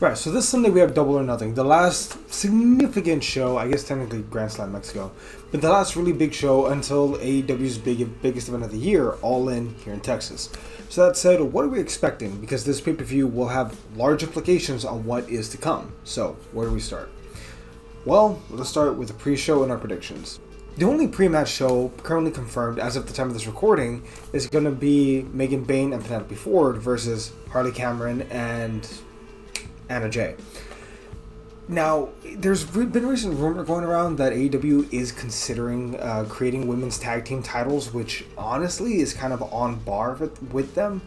Right, so this Sunday we have Double or Nothing, the last significant show, I guess technically Grand Slam Mexico, but the last really big show until AEW's biggest event of the year, All In here in Texas. So that said, what are we expecting? Because this pay-per-view will have large implications on what is to come. So, where do we start? Well, let's start with the pre-show and our predictions. The only pre-match show currently confirmed as of the time of this recording is going to be Megan Bayne and Penelope Ford versus Harley Cameron and Anna Jay. Now, there's been a recent rumor going around that AEW is considering creating women's tag team titles, which honestly is kind of on par with them.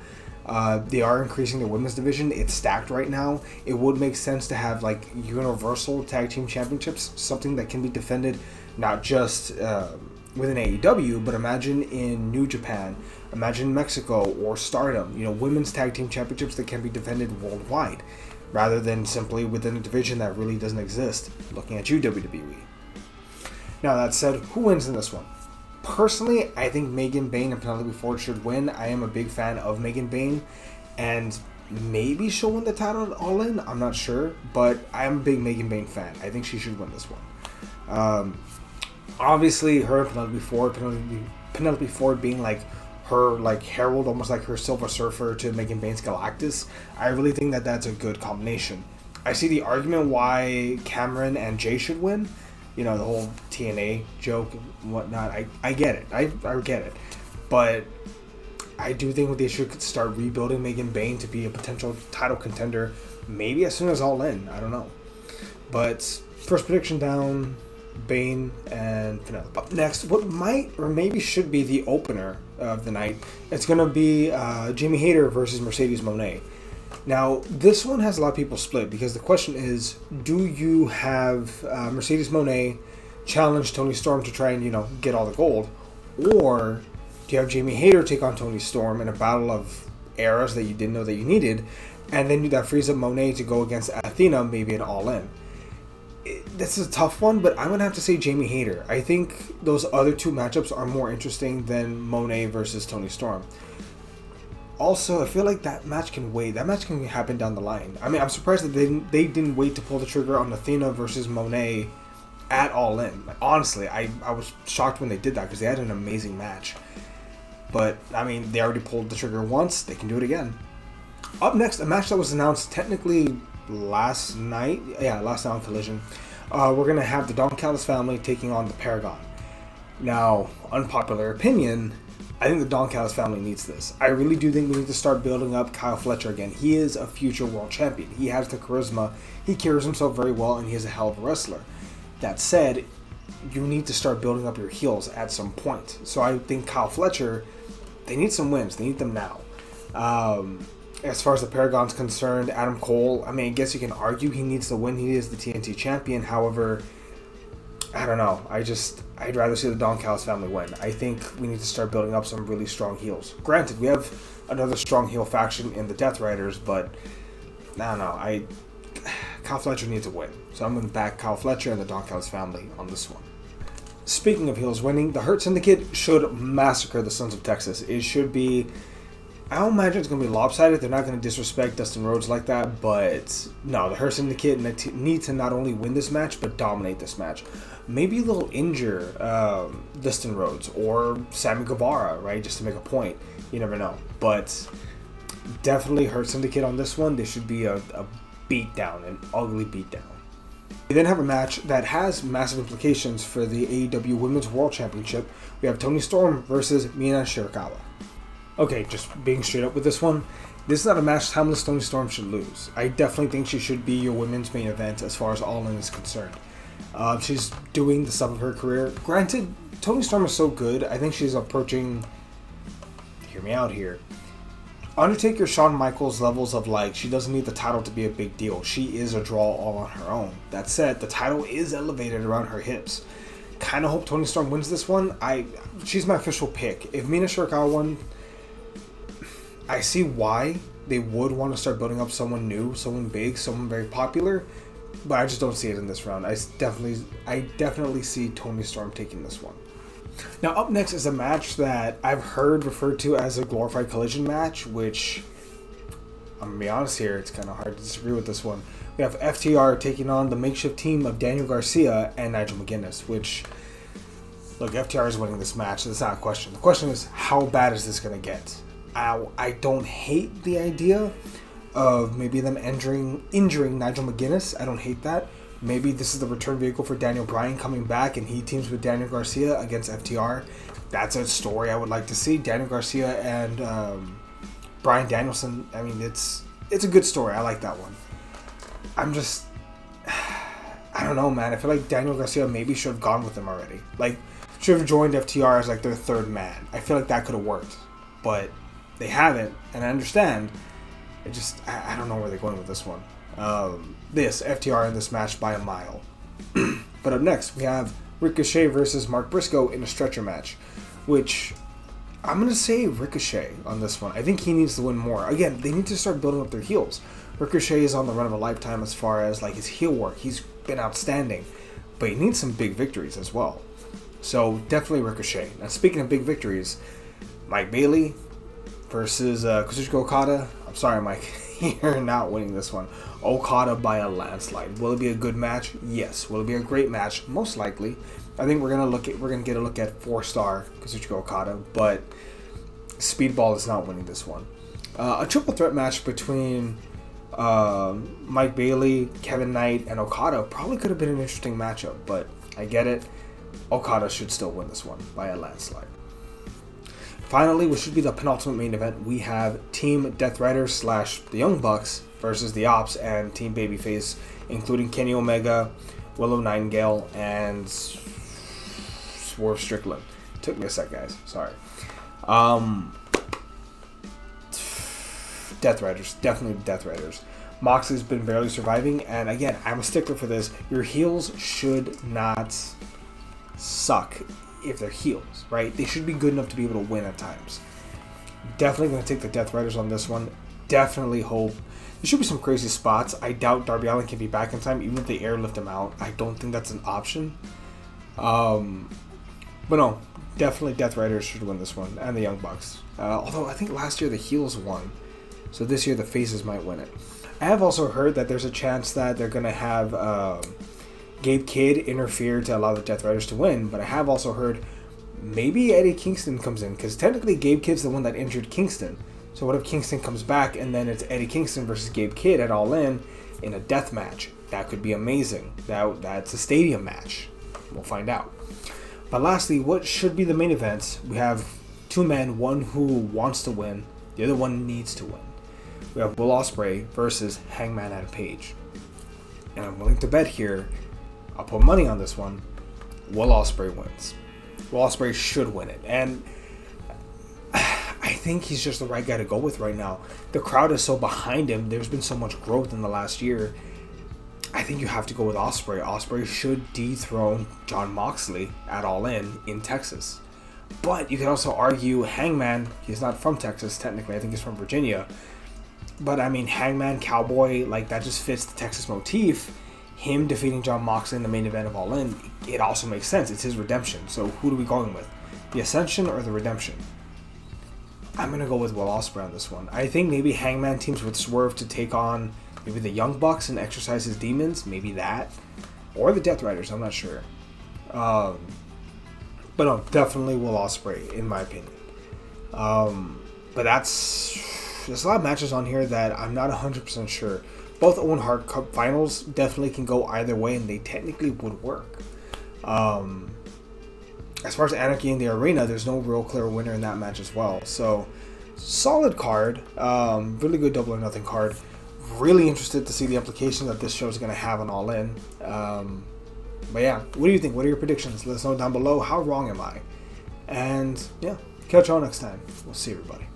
They are increasing their women's division. It's stacked right now. It would make sense to have like universal tag team championships, something that can be defended not just within AEW, but imagine in New Japan, imagine Mexico or Stardom, women's tag team championships that can be defended worldwide, rather than simply within a division that really doesn't exist. Looking at you, WWE. Now, that said, who wins in this one? Personally, I think Megan Bayne and Penelope Ford should win. I am a big fan of Megan Bayne, and maybe she'll win the title at All In. I'm not sure, but I'm a big Megan Bayne fan. I think she should win this one. Obviously, her and Penelope Ford being like her herald, almost like her Silver Surfer to Megan Bayne's Galactus. I really think that that's a good combination. I see the argument why Cameron and Jay should win. The whole TNA joke and whatnot. I get it. I get it. But I do think they should start rebuilding Megan Bayne to be a potential title contender, maybe as soon as All In. I don't know. But first prediction down, Bayne and Penelope. Up next, what might or maybe should be the opener of the night, it's going to be Jamie Hayter versus Mercedes Moné. Now, this one has a lot of people split because the question is, do you have Mercedes Moné challenge Toni Storm to try and, get all the gold? Or do you have Jamie Hayter take on Toni Storm in a battle of eras that you didn't know that you needed, and then that frees up Moné to go against Athena, maybe an All-In? This is a tough one, but I'm going to have to say Jamie Hayter. I think those other two matchups are more interesting than Moné versus Toni Storm. Also, I feel like that match can wait. That match can happen down the line. I mean, I'm surprised that they didn't wait to pull the trigger on Athena versus Moné at All In. Honestly, I was shocked when they did that because they had an amazing match. But, I mean, they already pulled the trigger once. They can do it again. Up next, a match that was announced technically last night. Yeah, last night on Collision. We're going to have the Don Callis family taking on the Paragon. Now, unpopular opinion, I think the Don Callis family needs this. I really do think we need to start building up Kyle Fletcher again. He is a future world champion. He has the charisma. He carries himself very well, and he is a hell of a wrestler. That said, you need to start building up your heels at some point. So I think Kyle Fletcher, they need some wins. They need them now. As far as the Paragon's concerned, Adam Cole, I mean, I guess you can argue he needs to win. He is the TNT champion. However, I don't know. I'd rather see the Don Callis family win. I think we need to start building up some really strong heels. Granted, we have another strong heel faction in the Death Riders, but I don't know. Kyle Fletcher needs to win. So I'm going to back Kyle Fletcher and the Don Callis family on this one. Speaking of heels winning, the Hurt Syndicate should massacre the Sons of Texas. It should be... I don't imagine it's going to be lopsided. They're not going to disrespect Dustin Rhodes like that. But no, the Hurt Syndicate need to not only win this match, but dominate this match. Maybe they'll injure Dustin Rhodes or Sammy Guevara, right? Just to make a point. You never know. But definitely Hurt Syndicate on this one. There should be a beatdown, an ugly beatdown. We then have a match that has massive implications for the AEW Women's World Championship. We have Toni Storm versus Mina Shirakawa. Okay, just being straight up with this one. This is not a match Timeless Toni Storm should lose. I definitely think she should be your women's main event as far as All In is concerned. She's doing the stuff of her career. Granted, Toni Storm is so good. I think she's approaching... Hear me out here. Undertaker Shawn Michaels levels of she doesn't need the title to be a big deal. She is a draw all on her own. That said, the title is elevated around her hips. Kind of hope Toni Storm wins this one. She's my official pick. If Mina Shirakawa won... I see why they would want to start building up someone new, someone big, someone very popular, but I just don't see it in this round. I definitely see Toni Storm taking this one. Now, up next is a match that I've heard referred to as a glorified collision match, which I'm gonna be honest here, it's kind of hard to disagree with this one. We have FTR taking on the makeshift team of Daniel Garcia and Nigel McGuinness, which, look, FTR is winning this match. That's not a question. The question is, how bad is this going to get? I don't hate the idea of maybe them injuring Nigel McGuinness. I don't hate that. Maybe this is the return vehicle for Daniel Bryan coming back and he teams with Daniel Garcia against FTR. That's a story I would like to see. Daniel Garcia and Bryan Danielson, I mean, it's a good story. I like that one. I don't know, man. I feel like Daniel Garcia maybe should have gone with them already. Like, should have joined FTR as like their third man. I feel like that could have worked. But they haven't, and I understand. I don't know where they're going with this one. FTR in this match by a mile. But up next, we have Ricochet versus Mark Briscoe in a stretcher match, which I'm going to say Ricochet on this one. I think he needs to win more. Again, they need to start building up their heels. Ricochet is on the run of a lifetime as far as like his heel work. He's been outstanding, but he needs some big victories as well. So definitely Ricochet. Now speaking of big victories, Mike Bailey versus Kazuchika Okada. I'm sorry, Mike, you're not winning this one. Okada by a landslide. Will it be a good match? Yes. Will it be a great match? Most likely. I think we're gonna get a look at 4-star Kazuchika Okada, but Speedball is not winning this one. A triple threat match between Mike Bailey, Kevin Knight, and Okada probably could have been an interesting matchup, but I get it. Okada should still win this one by a landslide. Finally, which should be the penultimate main event, we have Team Death Riders / the Young Bucks versus the Ops and Team Babyface, including Kenny Omega, Willow Nightingale, and Swerve Strickland. Took me a sec, guys. Sorry. Death Riders. Definitely Death Riders. Moxley's been barely surviving, and again, I'm a stickler for this. Your heels should not suck if they're heels, right? They should be good enough to be able to win at times. Definitely going to take the Death Riders on this one. Definitely hope. There should be some crazy spots. I doubt Darby Allin can be back in time, even if they airlift him out. I don't think that's an option. But no, definitely Death Riders should win this one, and the Young Bucks. Although I think last year the heels won, so this year the faces might win it. I have also heard that there's a chance that they're going to have Gabe Kidd interfere to allow the Death Riders to win, but I have also heard maybe Eddie Kingston comes in, because technically Gabe Kidd's the one that injured Kingston. So what if Kingston comes back and then it's Eddie Kingston versus Gabe Kidd at All In a death match? That could be amazing. That's a stadium match. We'll find out. But lastly, what should be the main event? We have two men, one who wants to win, the other one needs to win. We have Will Ospreay versus Hangman Adam Page. And I'm willing to bet here, I'll put money on this one, Will Ospreay wins. Will Ospreay should win it. And I think he's just the right guy to go with right now. The crowd is so behind him. There's been so much growth in the last year. I think you have to go with Ospreay. Ospreay should dethrone Jon Moxley at All In Texas. But you can also argue Hangman, he's not from Texas technically. I think he's from Virginia. But I mean, Hangman, Cowboy, like that just fits the Texas motif. Him defeating Jon Moxley in the main event of All In, it also makes sense. It's his redemption. So who are we going with? The Ascension or the Redemption? I'm going to go with Will Ospreay on this one. I think maybe Hangman teams with Swerve to take on maybe the Young Bucks and exercise his demons. Maybe that. Or the Death Riders. I'm not sure. But no, definitely Will Ospreay, in my opinion. But there's a lot of matches on here that I'm not 100% sure. Both Owen Hart Cup finals definitely can go either way, and they technically would work. As far as Anarchy in the Arena, there's no real clear winner in that match as well. So, solid card. Really good Double or Nothing card. Really interested to see the implications that this show is going to have on All In. But yeah, what do you think? What are your predictions? Let us know down below. How wrong am I? And yeah, catch y'all next time. We'll see everybody.